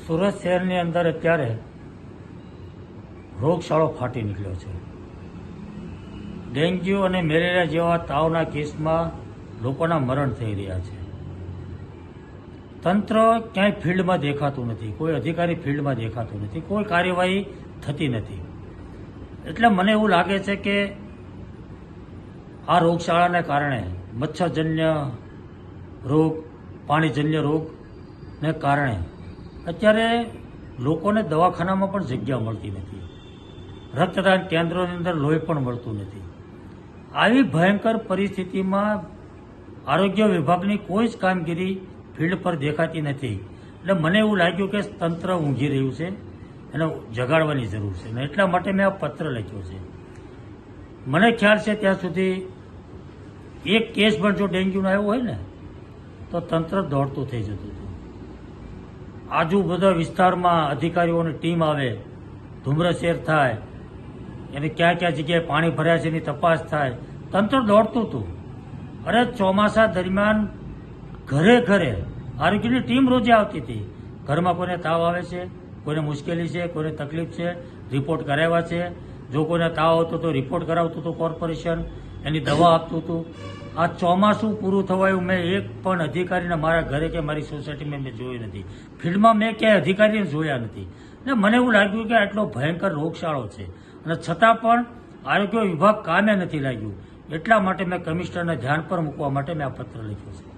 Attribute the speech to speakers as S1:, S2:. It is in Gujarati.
S1: સુરત શહેરની અંદર અત્યારે રોગચાળો ફાટી નીકળ્યો છે. ડેન્ગ્યુ અને મેલેરિયા જેવા તાવના કેસમાં લોકોના મરણ થઈ રહ્યા છે. તંત્ર ક્યાંય ફિલ્ડમાં દેખાતું નથી, કોઈ અધિકારી ફિલ્ડમાં દેખાતું નથી, કોઈ કાર્યવાહી થતી નથી. એટલે મને એવું લાગે છે કે આ રોગચાળાને કારણે મચ્છરજન્ય રોગ, પાણીજન્ય રોગને કારણે અત્યારે લોકોને દવાખાનામાં પણ જગ્યા મળતી નથી. રક્તદાન કેન્દ્રોની અંદર લોહી પણ મળતું નથી. આવી ભયંકર પરિસ્થિતિમાં આરોગ્ય વિભાગની કોઈ જ કામગીરી ફિલ્ડ પર દેખાતી નથી. એટલે મને એવું લાગ્યું કે તંત્ર ઊંઘી રહ્યું છે, એને જગાડવાની જરૂર છે ને એટલા માટે મેં આ પત્ર લખ્યો છે. મને ખ્યાલ છે ત્યાં સુધી એક કેસ પણ જો ડેન્ગ્યુનો આવ્યો હોય ને તો તંત્ર દોડતું થઈ જતું હતું. આજુ બધા વિસ્તારમાં અધિકારીઓની ટીમ આવે, ધુમ્રસેર થાય, એને ક્યાં ક્યાં જગ્યાએ પાણી ભર્યા છે એની તપાસ થાય, તંત્ર દોડતું હતું. અરે ચોમાસા દરમિયાન ઘરે ઘરે આરોગ્યની ટીમ રોજે આવતી હતી. ઘરમાં કોઈને તાવ આવે છે, કોઈને મુશ્કેલી છે, કોઈને તકલીફ છે, રિપોર્ટ કરાવ્યા છે. જો કોઈને તાવ આવતો તો રિપોર્ટ કરાવતું હતું કોર્પોરેશન, એની દવા આપતું હતું. આ ચોમાસું પૂરું થવાયું મેં એક પણ અધિકારીને મારા ઘરે કે મારી સોસાયટીમાં મેં જોયું નથી. ફિલ્ડમાં મેં ક્યાંય અધિકારીને જોયા નથી. ને મને એવું લાગ્યું કે આટલો ભયંકર રોગચાળો છે અને છતાં પણ આરોગ્ય વિભાગ કામે નથી લાગ્યું. એટલા માટે મેં કમિશનરને ધ્યાન પર મૂકવા માટે મેં આ પત્ર લખ્યો છે.